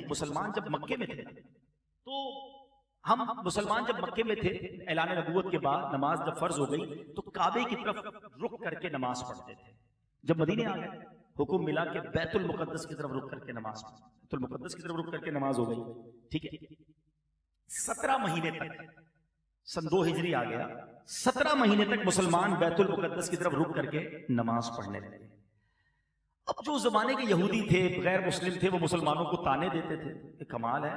مسلمان جب مکے میں تھے تو ہم مسلمان جب مکے میں تھے اعلان نبوت کے بعد نماز جب فرض ہو گئی تو کعبے کی طرف رخ کر کے نماز پڑھتے تھے. جب مدینے آ گئے حکم ملا کہ بیت المقدس کی طرف رخ کر کے نماز پڑھو. بیت المقدس کی طرف رخ کر کے نماز ہو گئی. ٹھیک ہے, 17 مہینے تک, سن 2 ہجری آ گیا, 17 مہینے تک مسلمان بیت المقدس کی طرف رخ کر کے نماز پڑھنے لگے. اب جو زمانے کے یہودی تھے, غیر مسلم تھے, وہ مسلمانوں کو تانے دیتے تھے کہ کمال ہے,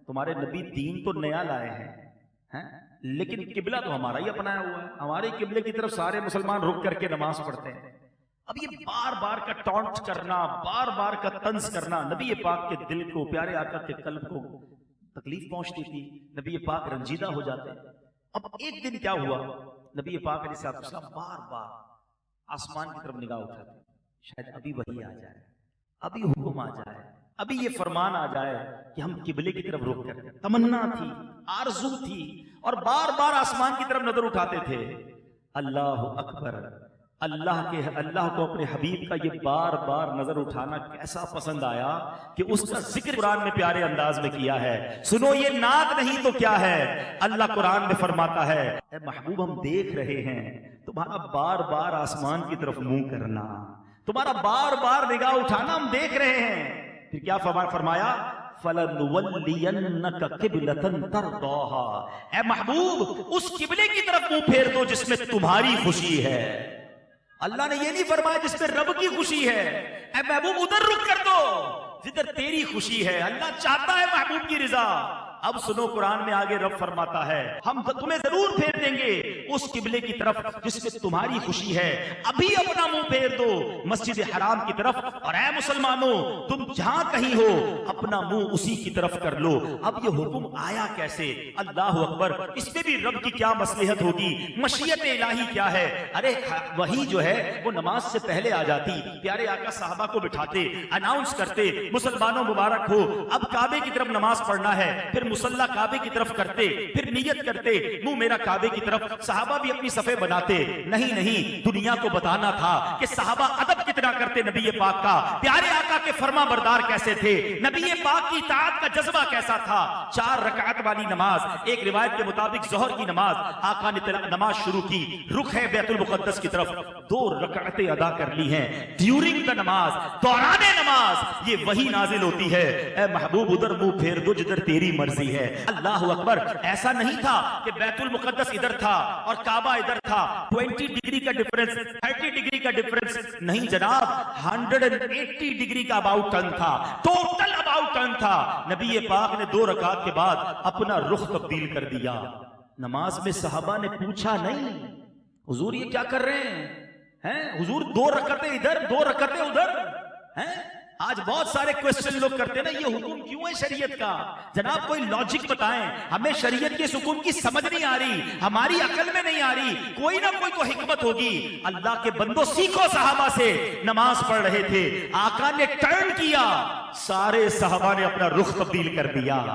تمہارے نبی دین تو نیا لائے ہیں لیکن قبلہ تو ہمارا ہی اپنایا ہوا ہے, ہمارے قبلے کی طرف سارے مسلمان رک کر کے نماز پڑھتے ہیں. اب یہ بار بار کا ٹونٹ کرنا, بار بار کا طنز کرنا نبی پاک کے دل کو, پیارے آقا کے قلب کو تکلیف پہنچتی تھی. نبی پاک رنجیدہ ہو جاتے. اب ایک دن کیا ہوا, نبی پاک علیہ السلام بار بار آسمان کی طرف نگاہ اٹھاتے, شاید ابھی وحی آ جائے, ابھی حکم آ جائے, ابھی یہ فرمان آ جائے کہ ہم قبلے کی طرف رخ کریں. تمنا تھی, آرزو تھی, اور بار بار آسمان کی طرف نظر اٹھاتے تھے. اللہ اکبر, اللہ کو اپنے حبیب کا یہ بار بار نظر اٹھانا کیسا پسند آیا کہ اس کا ذکر قرآن میں پیارے انداز میں کیا ہے. سنو یہ نعت نہیں تو کیا ہے, اللہ قرآن میں فرماتا ہے اے محبوب ہم دیکھ رہے ہیں تمہارا بار بار آسمان کی طرف منہ کرنا, تمہارا بار بار نگاہ اٹھانا ہم دیکھ رہے ہیں. پھر کیا فرمایا, فَلَنُوَلِّيَنَّكَ قِبْلَةً تَرْضَاهَا, اے محبوب اس قبلے کی طرف منہ پھیر دو جس میں تمہاری خوشی ہے. اللہ نے یہ نہیں فرمایا جس میں رب کی خوشی ہے, اے محبوب ادھر رک کر دو جدھر تیری خوشی ہے. اللہ چاہتا ہے محبوب کی رضا. اب سنو قرآن میں آگے رب فرماتا ہے ہم تمہیں ضرور پھیر دیں گے اس قبلے کی طرف جس میں تمہاری خوشی ہے. ابھی اپنا منہ پھیر دو مسجد حرام کی طرف, اور اے مسلمانوں تم جہاں کہیں ہو اپنا منہ اسی کی طرف کر لو. اب یہ حکم آیا کیسے, اللہ اکبر, اس میں بھی رب کی کیا مصلحت ہوگی, مشیت الہی کیا ہے. ارے وہی جو ہے وہ نماز سے پہلے آ جاتی, پیارے آقا صحابہ کو بٹھاتے, اناؤنس کرتے مسلمانوں مبارک ہو اب کعبے کی طرف نماز پڑھنا ہے. پھر مصلی کعبے کی طرف کرتے, پھر نیت کرتے منہ میرا کعبے کی طرف. صحابہ بھی اپنی صفیں بناتے. نہیں, دنیا کو بتانا تھا کہ صحابہ ادب کتنا کرتے نبی پاک کا, پیارے آقا کے فرما بردار کیسے تھے, نبی پاک کی اطاعت کا جذبہ کیسا تھا. 4 رکعت والی نماز, ایک روایت کے مطابق ظہر کی نماز, آقا نے نماز شروع کی, رخ ہے بیت المقدس کی طرف, 2 رکعتیں ادا کر لی ہیں. ڈیورنگ دا نماز, دوران نماز یہ وہی نازل ہوتی ہے, اے محبوب ادھر منہ پھیر دو جدھر تیری مرضی ہے. اللہ اکبر, ایسا نہیں تھا کہ بیت المقدس ادھر تھا اور کعبہ ادھر تھا, 20 ڈگری کا ڈیفرنس, 30 ڈگری کا ڈیفرنس نہیں جناب, 180 ڈگری کا اباؤٹ ٹرن تھا, ٹوٹل اباؤٹ ٹرن تھا. نبی پاک نے 2 رکعت کے بعد اپنا رخ تبدیل کر دیا. نماز میں صحابہ نے پوچھا نہیں حضور یہ کیا کر رہے ہیں, حضور 2 رکعتیں ادھر 2 رکعتیں ادھر ہیں. آج بہت سارے کوئسچن لوگ کرتے ہیں نا یہ حکم کیوں ہے شریعت کا, جناب کوئی لاجک بتائیں, ہمیں شریعت کے اس حکم کی سمجھ نہیں آ رہی, ہماری عقل میں نہیں آ رہی, کوئی نہ کوئی تو حکمت ہوگی. اللہ کے بندوں سیکھو, صحابہ سے نماز پڑھ رہے تھے, آقا نے ٹرن کیا, سارے صحابہ نے اپنا رخ تبدیل کر دیا,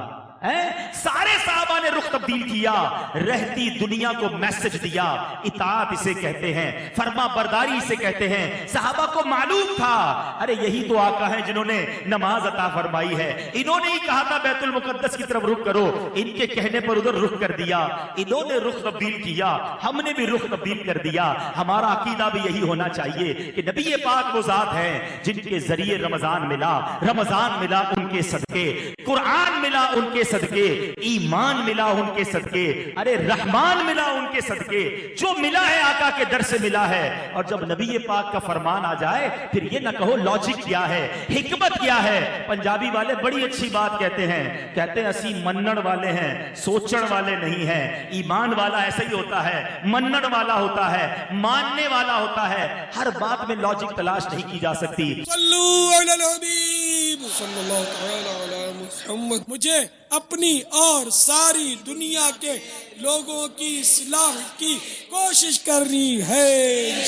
سارے صحابہ نے رخ تبدیل کیا, رہتی دنیا کو میسج دیا. اطاعت اسے کہتے ہیں, فرما برداری اسے کہتے ہیں. صحابہ کو معلوم تھا ارے یہی تو آقا ہیں جنہوں نے نماز عطا فرمائی ہے, انہوں نے ہی کہا تھا بیت المقدس کی طرف رخ کرو, ان کے کہنے پر ادھر رخ کر دیا, انہوں نے رخ تبدیل کیا, ہم نے بھی رخ تبدیل کر دیا. ہمارا عقیدہ بھی یہی ہونا چاہیے کہ نبی پاک وہ ذات ہیں جن کے ذریعے رمضان ملا ان کے صدقے, قرآن ملا ان کے صدقے, ایمان ملا ان کے صدقے, ارے رحمان ملا ان کے صدقے. جو ملا ہے آقا کے در سے ملا ہے. اور جب نبی پاک کا فرمان آ جائے پھر یہ نہ کہو لاجک کیا ہے, حکمت کیا ہے. پنجابی والے بڑی اچھی بات کہتے ہیں اسی منن والے ہیں, سوچن والے نہیں ہیں. ایمان والا ایسا ہی ہوتا ہے, منن والا ہوتا ہے, ماننے والا ہوتا ہے. ہر بات میں لاجک تلاش نہیں کی جا سکتی. صلو علی الحبیب صلی اللہ تعالی علی محمد. مجھے اپنی اور ساری دنیا کے لوگوں کی اصلاح کی کوشش کرنی ہے.